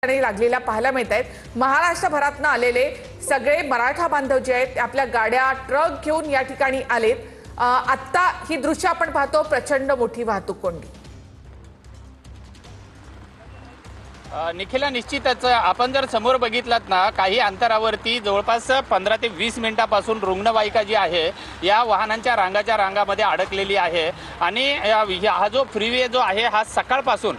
लागलेल्या पाहायला मिळत आहेत। महाराष्ट्रभरातून आलेले सगळे मराठा बांधव जे आहेत आपल्या गाड्या ट्रक घेऊन या ठिकाणी आलेत। आता ही दृश्य आपण पाहतो, प्रचंड मोठी वाहतूक कोंडी। निखिला, निश्चितच आपण जर समोर बघितलात ना, काही अंतरावरती जवळपास 15 ते 20 मिनिटांपासून रुग्णवाहिका जी आहे या वाहनांच्या रांगामध्ये अडकलेली आहे। आणि हा जो फ्रीवे जो आहे हा सकाळपासून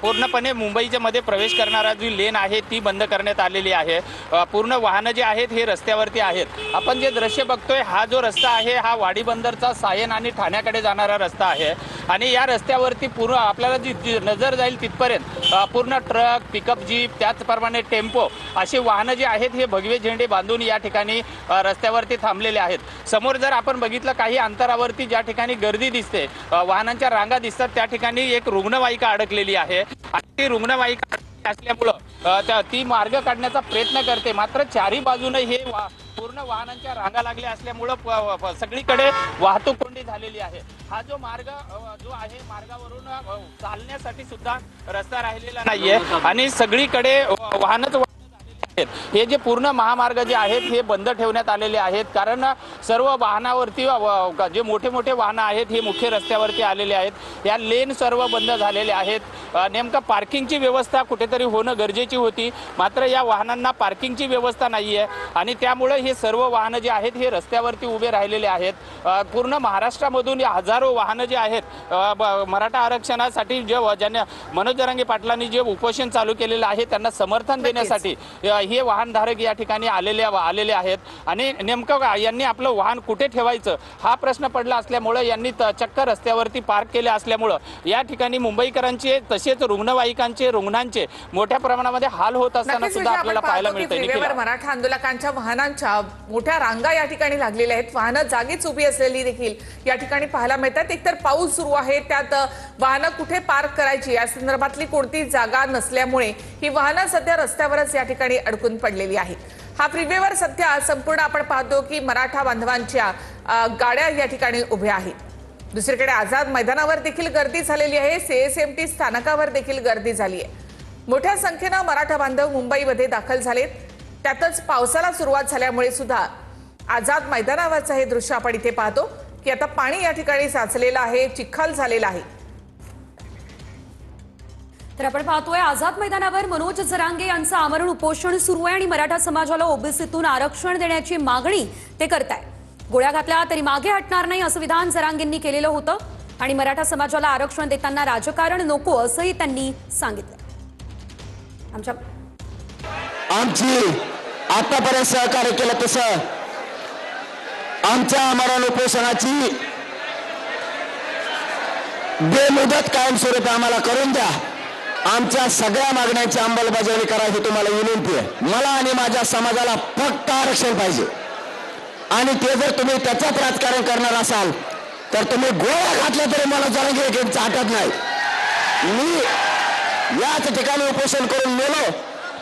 पूर्णपणे मुंबईच्या मध्ये प्रवेश करणारा जी लेन आहे ती बंद करण्यात आलेली आहे। पूर्ण वाहनं जे आहेत हे रस्त्यावरती आहेत। आपण जे दृश्य बघतोय हा जो रस्ता आहे हा वाडी बंदरचा सायन आणि ठाण्याकडे जाणारा रस्ता आहे। आणि या रस्त्यावरती पूर्ण आपल्याला जी नजर जाईल तिथपर्यंत पूर्ण ट्रक, पिकअप जीप, त्याचप्रमाणे टेम्पो अशी वाहनं जी आहेत हे भगवे झेंडे बांधून या ठिकाणी रस्त्यावरती थांबलेले आहेत। समोर जर आपण बघितलं काही अंतरावरती ज्या ठिकाणी गर्दी दिसते, वाहनांच्या रांगा दिसतात, त्या ठिकाणी एक रुग्णवाहिका अडकलेली आहे। आणि ती रुग्णवाहिका असल्यामुळं ती मार्ग काढण्याचा प्रयत्न करते, मात्र चारी बाजूने हे पूर्ण वाहनांच्या रांगा लागल्या असल्यामुळं सगळीकडे वाहतूक कोंडी झालेली आहे। हा जो मार्ग जो आहे मार्गावरून चालण्यासाठी सुद्धा रस्ता राहिलेला नाहीये आणि सगळीकडे वाहनच हे जे पूर्ण महामार्ग जे आहेत हे बंद ठेवण्यात आलेले आहेत। कारण सर्व वाहनावरती जे मोठे मोठे वाहनं आहेत हे मुख्य रस्त्यावरती आलेले आहेत। या लेन सर्व बंद झालेले आहेत। नेमका पार्किंगची व्यवस्था कुठेतरी होणं गरजेची होती, मात्र या वाहनांना पार्किंगची व्यवस्था नाहीये आणि त्यामुळे हे सर्व वाहनं जे आहेत हे रस्त्यावरती उभे राहिलेले आहेत। पूर्ण महाराष्ट्रामधून हजारो वाहनं जे आहेत मराठा आरक्षणासाठी ज्यांनी मनोज जरांगे पाटलांनी जे उपोषण चालू केलेलं आहे त्यांना समर्थन देण्यासाठी हे वाहनधारक या ठिकाणी आलेले आहेत। आणि नेमकं यांनी आपलं वाहन कुठे ठेवायचं हा प्रश्न पडला असल्यामुळे यांनी चक्क रस्त्यावरती पार्क केले असल्यामुळे या ठिकाणी मुंबईकरांचे तसेच रुग्णवाहिकांचे रुग्णांचे मोठ्या प्रमाणामध्ये हाल होत असताना सुद्धा आपल्याला पाहायला मिळते। मराठा आंदोलकांच्या वाहनांच्या मोठ्या रांगा या ठिकाणी लागलेल्या आहेत। वाहनं जागीच उभी असलेली देखील या ठिकाणी पाहायला मिळतात। एकतर पाऊस सुरू आहे, त्यात वाहनं कुठे पार्क करायची या संदर्भातली कोणती जागा नसल्यामुळे ही वाहनं सध्या रस्त्यावरच या ठिकाणी अडकून पडलेली आहेत। हा फ्रीवेवर सध्या संपूर्ण आपण पाहतो की मराठा बांधवांच्या गाड्या या ठिकाणी उभ्या आहेत। दुसरीकडे आझाद मैदानावर देखील गर्दी झालेली आहे, सीएसएमटी स्थानकावर देखील गर्दी झाली आहे। मोठ्या संख्येने मराठा बांधव मुंबईमध्ये दाखल झालेत। त्यातच पावसाला सुरुवात झाल्यामुळे सुद्धा आझाद मैदानावरचं हे दृश्य आपण इथे पाहतो की आता पाणी या ठिकाणी साचलेलं आहे, चिखल झालेला आहे। तर आपण पाहतोय आझाद मैदानावर मनोज जरांगे यांचं आमरण उपोषण सुरू आहे आणि मराठा समाजाला ओबीसीतून आरक्षण देण्याची मागणी ते करताय। गोळ्या घातल्या तरी मागे हटणार नाही असं विधान जरांगेंनी केलेलं होतं आणि मराठा समाजाला आरक्षण देताना राजकारण नको असंही त्यांनी सांगितलं। आमची आतापर्यंत सहकार्य केलं तसं आमच्या आमरण उपोषणाची बेमुदत कायमस्वरूपी आम्हाला करून द्या। आमच्या सगळ्या मागण्यांची अंमलबजावणी करायची तुम्हाला विनंती आहे। मला आणि माझ्या समाजाला फक्त आरक्षण पाहिजे आणि ते जर तुम्ही त्याच्यात राजकारण करणार असाल तर तुम्ही गोळ्या घातल्या तरी मला जरांगे आठवत नाही। मी याच ठिकाणी उपोषण करून मेलो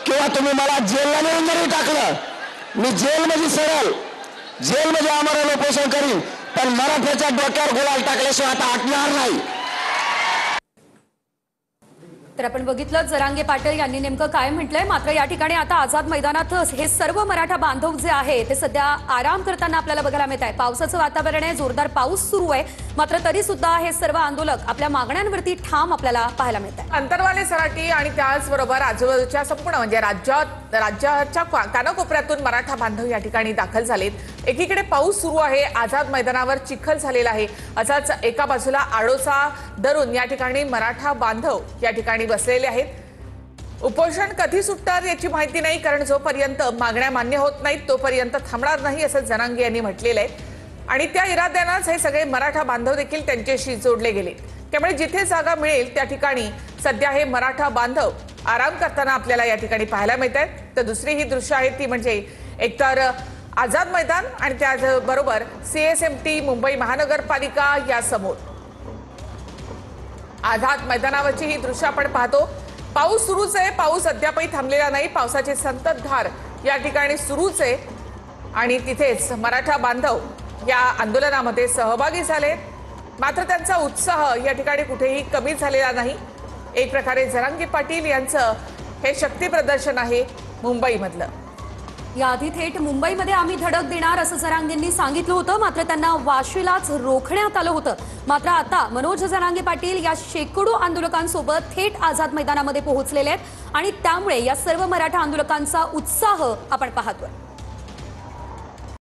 किंवा तुम्ही मला जेलला नेऊन जरी टाकलं, मी जेलमध्ये सरळ जेलमध्ये आमरण उपोषण करीन, पण मराठ्याच्या डोक्यावर गुलाल टाकल्याशिवाय आता हटणार नाही। तर आपण बघितलं जरांगे पाटील यांनी नेमकं काय म्हटलंय। मात्र या ठिकाणी आता आझाद मैदानात हे सर्व मराठा बांधव जे आहे ते सध्या आराम करताना आपल्याला बघायला मिळत आहे। पावसाचं वातावरण आहे, जोरदार पाऊस सुरू आहे, मात्र तरी सुद्धा हे सर्व आंदोलक आपल्या मागण्यांवरती ठाम आपल्याला पाहायला मिळत आहे। अंतरवाले सराटी आणि त्याचबरोबर आजूबाजूच्या संपूर्ण म्हणजे राज्याच्या कानाकोपऱ्यातून मराठा बांधव या ठिकाणी दाखल झालेत। एकीकडे पाऊस सुरू आहे, आझाद मैदानावर चिखल झालेला आहे, असाच एका बाजूला आडोसा धरून या ठिकाणी मराठा बांधव या ठिकाणी बसलेले आहेत। उपोषण कधी सुटणार याची माहिती नाही, कारण जोपर्यंत मागण्या मान्य होत नाहीत तोपर्यंत थांबणार नाही असं जरांगे यांनी म्हटलेलं आहे। आणि त्या इराद्यानेच हे सगळे मराठा बांधव देखील त्यांच्याशी जोडले गेले। त्यामुळे जिथे जागा मिळेल त्या ठिकाणी सध्या हे मराठा बांधव आराम करताना आपल्याला या ठिकाणी पाहायला मिळत आहेत। तर दुसरी ही दृश्य आहेत ती म्हणजे एकतर आझाद मैदान आणि त्याचबरोबर सीएसएमटी मुंबई महानगरपालिका या समोर आझाद मैदानावरची ही दृश्य आपण पाहतो। पाऊस सुरूच आहे, पाऊस अद्यापही थांबलेला नाही, पावसाची संततधार या ठिकाणी सुरूच आहे आणि तिथेच मराठा बांधव या आंदोलनामध्ये सहभागी झाले। मात्र त्यांचा उत्साह या ठिकाणी कुठेही कमी झालेला नाही। एक प्रकारे जरांगे पाटील यांचं हे शक्ती प्रदर्शन आहे मुंबईमधलं. याआधी थेट मुंबईमध्ये आम्ही धडक देणार असं जरांगेंनी सांगितलं होतं, मात्र त्यांना वाशीलाच रोखण्यात आलं होतं. मात्र आता मनोज जरांगे पाटील या शेकडो आंदोलकांसोबत थेट आझाद मैदानामध्ये पोहोचलेले आहेत आणि त्यामुळे या सर्व मराठा आंदोलकांचा उत्साह आपण पाहतोय.